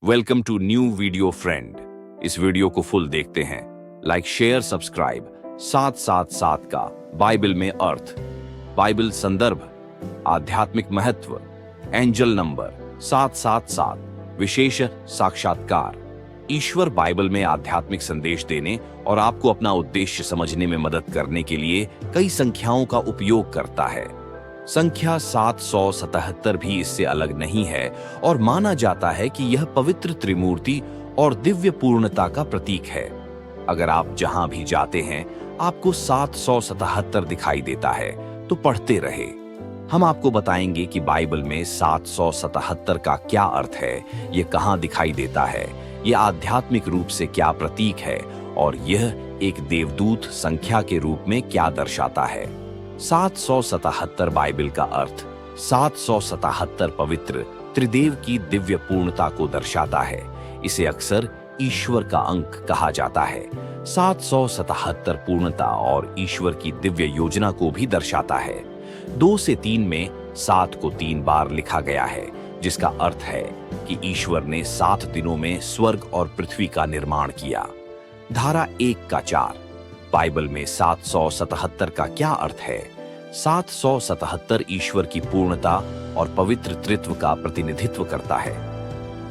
Welcome to new video friend. इस video को full देखते हैं। Like share subscribe. 777 का बाइबल में अर्थ, बाइबल संदर्भ, आध्यात्मिक महत्व, एंजल नंबर 777, विशेष साक्षात्कार। ईश्वर बाइबल में आध्यात्मिक संदेश देने और आपको अपना उद्देश्य समझने में मदद करने के लिए कई संख्याओं का उपयोग करता है। संख्या 777 भी इससे अलग नहीं है और माना जाता है कि यह पवित्र त्रिमूर्ति और दिव्य पूर्णता का प्रतीक है। अगर आप जहां भी जाते हैं आपको 777 दिखाई देता है तो पढ़ते रहे। हम आपको बताएंगे कि बाइबल में 777 का क्या अर्थ है, ये कहां दिखाई देता है, ये आध्यात्मिक रूप से क्या प्रतीक है और यह एक देवदूत संख्या के रूप में क्या दर्शाता है। 777 बाइबल का अर्थ 777 पवित्र त्रिदेव की दिव्य पूर्णता को दर्शाता है। इसे अक्सर ईश्वर का अंक कहा जाता है। 777 पूर्णता और ईश्वर की दिव्य योजना को भी दर्शाता है। 2 से 3 में 7 को 3 बार लिखा गया है, जिसका अर्थ है कि ईश्वर ने 7 दिनों में स्वर्ग और पृथ्वी का निर्माण किया। धारा 1 का 4 बाइबल में 777 का क्या अर्थ है। 777 ईश्वर की पूर्णता और पवित्र त्रित्व का प्रतिनिधित्व करता है।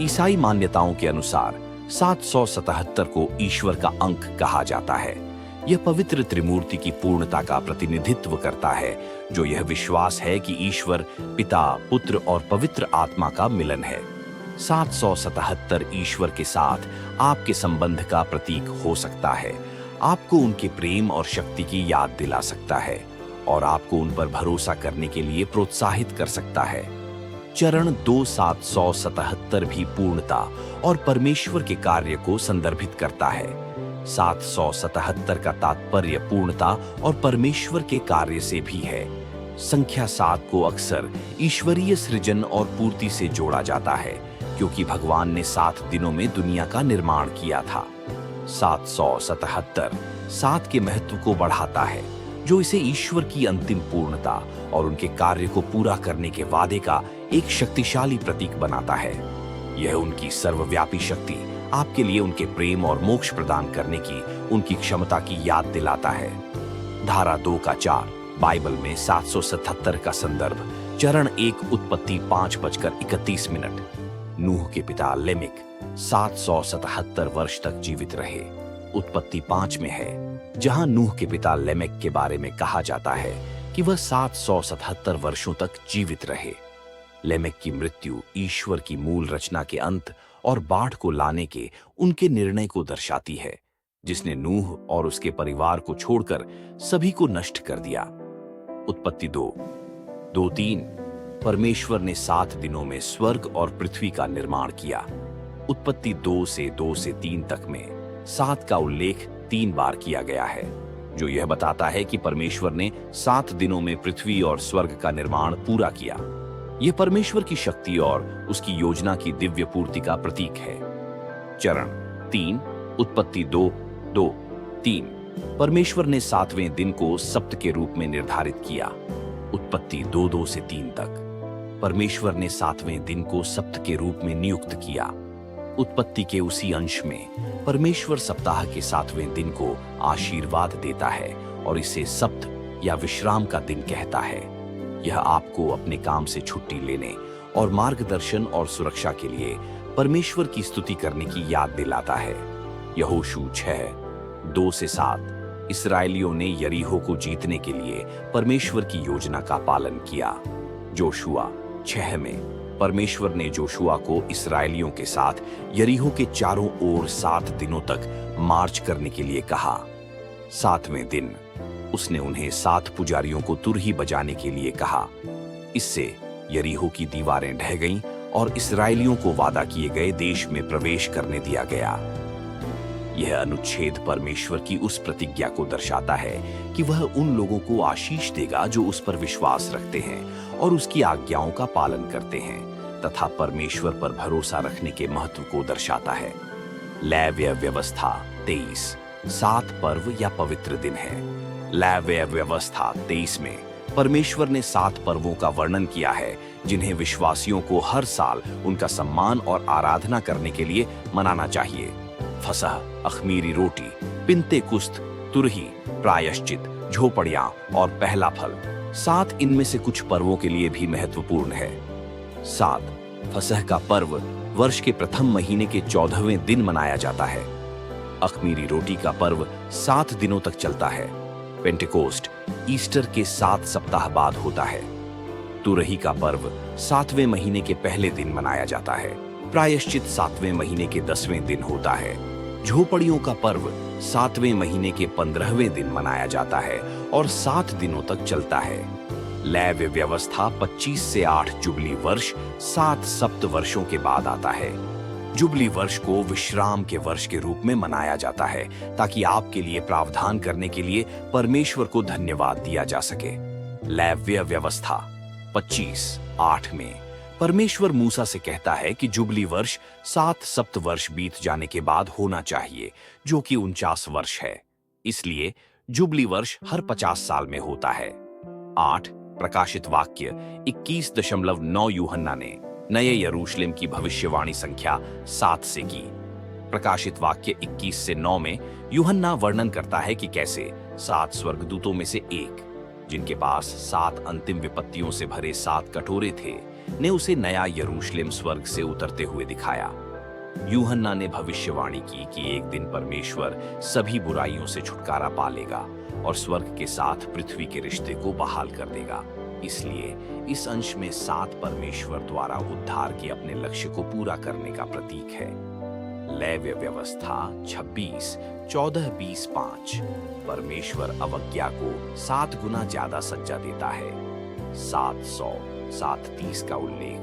ईसाई मान्यताओं के अनुसार 777 को ईश्वर का अंक कहा जाता है। यह पवित्र त्रिमूर्ति की पूर्णता का प्रतिनिधित्व करता है, जो यह विश्वास है कि ईश्वर पिता, पुत्र और पवित्र आत्मा का मिलन है। 777 ईश्वर के साथ आपके संबंध का प्रतीक हो सकता है, आपको उनके प्रेम और शक्ति की याद दिला सकता है और आपको उन पर भरोसा करने के लिए प्रोत्साहित कर सकता है। चरण 2 777 भी पूर्णता और परमेश्वर के कार्य को संदर्भित करता है। 777 का तात्पर्य पूर्णता और परमेश्वर के कार्य से भी है। संख्या 7 को अक्सर ईश्वरीय सृजन और पूर्ति से जोड़ा जाता है, क्योंकि भगवान ने 7 दिनों में दुनिया का निर्माण किया था। 777 7 के महत्व को बढ़ाता है, जो इसे ईश्वर की अंतिम पूर्णता और उनके कार्य को पूरा करने के वादे का एक शक्तिशाली प्रतीक बनाता है। यह उनकी सर्वव्यापी शक्ति, आपके लिए उनके प्रेम और मोक्ष प्रदान करने की उनकी क्षमता की याद दिलाता है। धारा 2 का 4 बाइबल में 777 का संदर्भ चरण 1 उत्पत्ति 5:31। नूह के पिता लेमेक 777 वर्ष तक जीवित रहे। उत्पत्ति 5 में है, जहां नूह के पिता लेमेक के बारे में कहा जाता है कि वह 777 वर्षों तक जीवित रहे। लेमेक की मृत्यु ईश्वर की मूल रचना के अंत और बाढ़ को लाने के उनके निर्णय को दर्शाती है, जिसने नूह और उसके परिवार को छोड़कर सभी को नष्ट कर दिया। उत्पत्ति 2:3 परमेश्वर ने 7 दिनों में स्वर्ग और पृथ्वी का निर्माण किया। उत्पत्ति 2 से 3 तक में 7 का उल्लेख 3 बार किया गया है, जो यह बताता है कि परमेश्वर ने 7 दिनों में पृथ्वी और स्वर्ग का निर्माण पूरा किया। यह परमेश्वर की शक्ति और उसकी योजना की दिव्य पूर्ति का प्रतीक है। चरण 3 उत्पत्ति 2:3 परमेश्वर ने 7वें दिन को सप्त के रूप में निर्धारित किया। उत्पत्ति 2 से 3 तक परमेश्वर ने 7वें दिन को सप्त के रूप में नियुक्त किया। उत्पत्ति के उसी अंश में परमेश्वर सप्ताह के 7वें दिन को आशीर्वाद देता है और इसे सप्त या विश्राम का दिन कहता है। यह आपको अपने काम से छुट्टी लेने और मार्गदर्शन और सुरक्षा के लिए परमेश्वर की स्तुति करने की याद दिलाता है। यहोशू 6:2 से 7 इस्राएलियों ने यरीहो को जीतने के लिए परमेश्वर की योजना का पालन किया। जोशुआ 6 में परमेश्वर ने जोशुआ को इस्राएलियों के साथ यरीहो के चारों ओर 7 दिनों तक मार्च करने के लिए कहा। 7वें दिन उसने उन्हें 7 पुजारियों को तुरही बजाने के लिए कहा। इससे यरीहो की दीवारें ढह गईं और इस्राएलियों को वादा किए गए देश में प्रवेश करने दिया गया। यह अनुच्छेद परमेश्वर की उस प्रतिज्ञा को दर्शाता है कि वह उन लोगों को आशीष देगा जो उस पर विश्वास रखते हैं और उसकी आज्ञाओं का पालन करते हैं, तथा परमेश्वर पर भरोसा रखने के महत्व को दर्शाता है। लेव्य व्यवस्था 23 7 पर्व या पवित्र दिन है। लेव्य व्यवस्था 23 में परमेश्वर ने 7 पर्वों का वर्णन किया है जिन्हें विश्वासियों को हर साल उनका सम्मान और आराधना करने के लिए मनाना चाहिए। फसह, अख़मीरी रोटी, पिन्तेकुस्त, तुरही, प्रायश्चित, झोपड़ियां और पहला फल। 7 इनमें से कुछ पर्वों के लिए भी महत्वपूर्ण है। 7 फसह का पर्व वर्ष के प्रथम महीने के 14वें दिन मनाया जाता है। अख़मीरी रोटी का पर्व 7 दिनों तक चलता है। पेंटेकोस्ट ईस्टर के 7 सप्ताह बाद होता है। तुरही का पर्व 7वें महीने के पहले दिन मनाया जाता है। प्रायश्चित 7वें महीने के 10वें दिन होता है। झोपड़ियों का पर्व 7वें महीने के 15वें दिन मनाया जाता है और 7 दिनों तक चलता है। लैव्य व्यवस्था 25 से 8 जुबली वर्ष 7 सप्त वर्षों के बाद आता है। जुबली वर्ष को विश्राम के वर्ष के रूप में मनाया जाता है ताकि आपके लिए प्रावधान करने के लिए परमेश्वर को धन्यवाद दिया जा सके। लैव्य व्यवस्था 25:8 में परमेश्वर मूसा से कहता है कि जुबली वर्ष 7 सप्त वर्ष बीत जाने के बाद होना चाहिए, जो कि 49 वर्ष है। इसलिए जुबली वर्ष हर 50 साल में होता है। 8 प्रकाशित वाक्य 21.9 यूहन्ना ने नए यरूशलेम की भविष्यवाणी संख्या 7 से की। प्रकाशित वाक्य 21 से 9 में यूहन्ना वर्णन करता है कि कैसे 7 स्वर्गदूतों में से एक, जिनके पास 7 अंतिम विपत्तियों से भरे 7 कटोरे थे, ने उसे नया यरूशलेम स्वर्ग से उतरते हुए दिखाया। यूहन्ना ने भविष्यवाणी की कि एक दिन परमेश्वर सभी बुराइयों से छुटकारा पा लेगा और स्वर्ग के साथ पृथ्वी के रिश्ते को बहाल कर देगा। इसलिए इस अंश में 7 परमेश्वर द्वारा उद्धार के अपने लक्ष्य को पूरा करने का प्रतीक है। लैव्य व्यवस्था 26:14-20-5 परमेश्वर अवज्ञा को 7 गुना ज्यादा सज्जा देता है। 730 का उल्लेख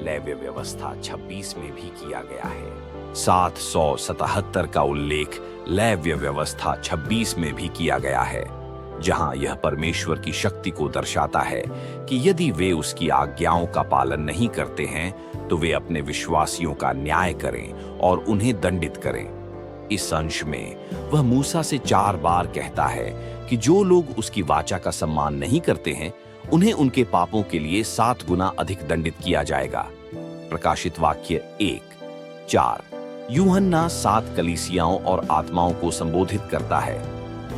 लैव्य व्यवस्था 26 में भी किया गया है। 777 का उल्लेख लैव्य व्यवस्था 26 में भी किया गया है, जहां यह परमेश्वर की शक्ति को दर्शाता है कि यदि वे उसकी आज्ञाओं का पालन नहीं करते हैं तो वे अपने विश्वासियों का न्याय करें और उन्हें दंडित करें। इस अंश में वह मूसा से 4 बार कहता है कि जो लोग उसकी वाचा का सम्मान नहीं करते हैं उन्हें उनके पापों के लिए 7 गुना अधिक दंडित किया जाएगा। प्रकाशित वाक्य 1:4 यूहन्ना 7 कलीसियाओं और आत्माओं को संबोधित करता है।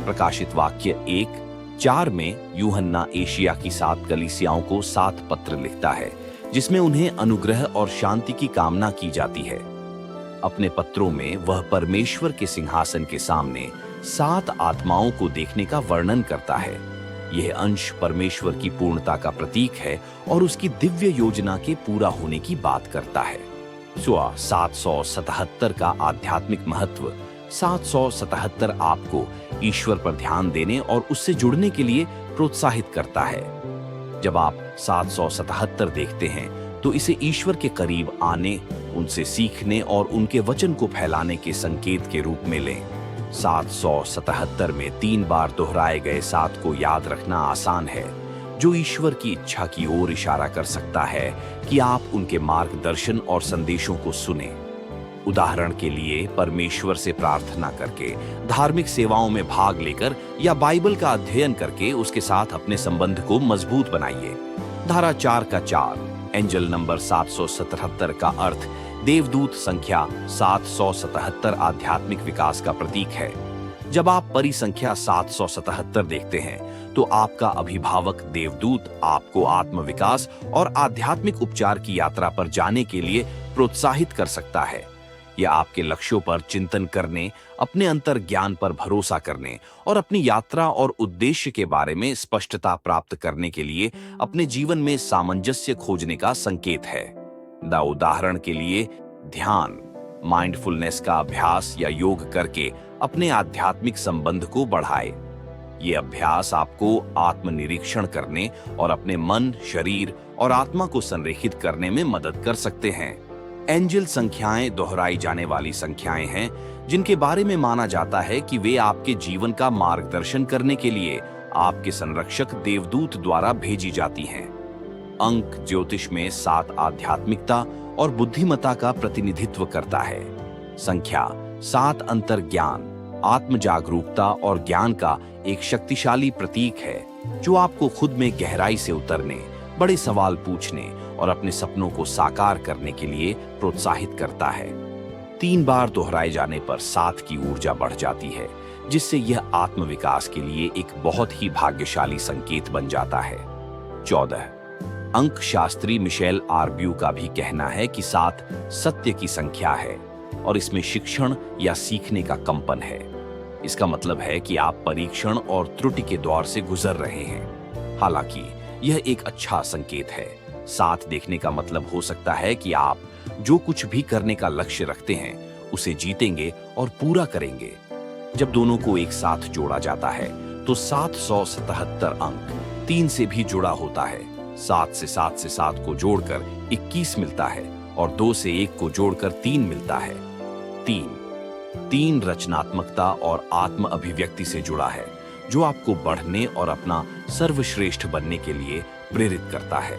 प्रकाशित वाक्य 1:4 में यूहन्ना एशिया की 7 कलीसियाओं को 7 पत्र लिखता है, जिसमें उन्हें अनुग्रह और शांति की कामना की जाती है। अपने पत्रों में वह परमेश्वर के सिंहासन के सामने 7 आत्माओं को देखने का वर्णन करता है। यह अंश परमेश्वर की पूर्णता का प्रतीक है और उसकी दिव्य योजना के पूरा होने की बात करता है। 777 का आध्यात्मिक महत्व। 777 आपको ईश्वर पर ध्यान देने और उससे जुड़ने के लिए प्रोत्साहित करता है। जब आप 777 देखते हैं तो इसे ईश्वर के करीब आने, उनसे सीखने और उनके वचन को फैलाने के संकेत के रूप में लें। 777 में 3 बार दोहराए गए 7 को याद रखना आसान है, जो ईश्वर की इच्छा की ओर इशारा कर सकता है कि आप उनके मार्गदर्शन और संदेशों को सुने। उदाहरण के लिए परमेश्वर से प्रार्थना करके, धार्मिक सेवाओं में भाग लेकर या बाइबल का अध्ययन करके उसके साथ अपने संबंध को मजबूत बनाइए। धारा 4 का 4 एंजल नंबर 777 का अर्थ देवदूत संख्या 777 आध्यात्मिक विकास का प्रतीक है। जब आप परिसंख्या 777 देखते हैं तो आपका अभिभावक देवदूत आपको आत्मविकास और आध्यात्मिक उपचार की यात्रा पर जाने के लिए प्रोत्साहित कर सकता है। यह आपके लक्ष्यों पर चिंतन करने, अपने अंतर ज्ञान पर भरोसा करने और अपनी यात्रा और उद्देश्य के बारे में स्पष्टता प्राप्त करने के लिए अपने जीवन में सामंजस्य खोजने का संकेत है। उदाहरण के लिए ध्यान, माइंडफुलनेस का अभ्यास या योग करके अपने आध्यात्मिक संबंध को बढ़ाए। ये अभ्यास आपको आत्मनिरीक्षण करने और अपने मन, शरीर और आत्मा को संरेखित करने में मदद कर सकते हैं। एंजल संख्याएं दोहराई जाने वाली संख्याएं हैं जिनके बारे में माना जाता है कि वे आपके जीवन का मार्गदर्शन करने के लिए आपके संरक्षक देवदूत द्वारा भेजी जाती हैं। अंक ज्योतिष में 7 आध्यात्मिकता और बुद्धिमत्ता का प्रतिनिधित्व करता है। संख्या 7 अंतर ज्ञान, आत्म जागरूकता और ज्ञान का एक शक्तिशाली प्रतीक है जो आपको खुद में गहराई से उतरने, बड़े सवाल पूछने और अपने सपनों को साकार करने के लिए प्रोत्साहित करता है। 3 बार दोहराए जाने पर 7 की ऊर्जा बढ़ जाती है, जिससे यह आत्मविकास के लिए एक बहुत ही भाग्यशाली संकेत बन जाता है। 14 अंक शास्त्री मिशेल आर्ब्यू का भी कहना है कि 7 सत्य की संख्या है और इसमें शिक्षण या सीखने का कंपन है। इसका मतलब है कि आप परीक्षण और त्रुटि के दौर से गुजर रहे हैं। हालांकि यह एक अच्छा संकेत है। 7 देखने का मतलब हो सकता है कि आप जो कुछ भी करने का लक्ष्य रखते हैं उसे जीतेंगे और पूरा करेंगे। जब दोनों को एक साथ जोड़ा जाता है तो 777 अंक 3 से भी जुड़ा होता है। 7 से 7 को जोड़कर 21 मिलता है और 2 से 1 को जोड़कर 3 मिलता है। 3 रचनात्मकता और आत्म अभिव्यक्ति से जुड़ा है, जो आपको बढ़ने और अपना सर्वश्रेष्ठ बनने के लिए प्रेरित करता है।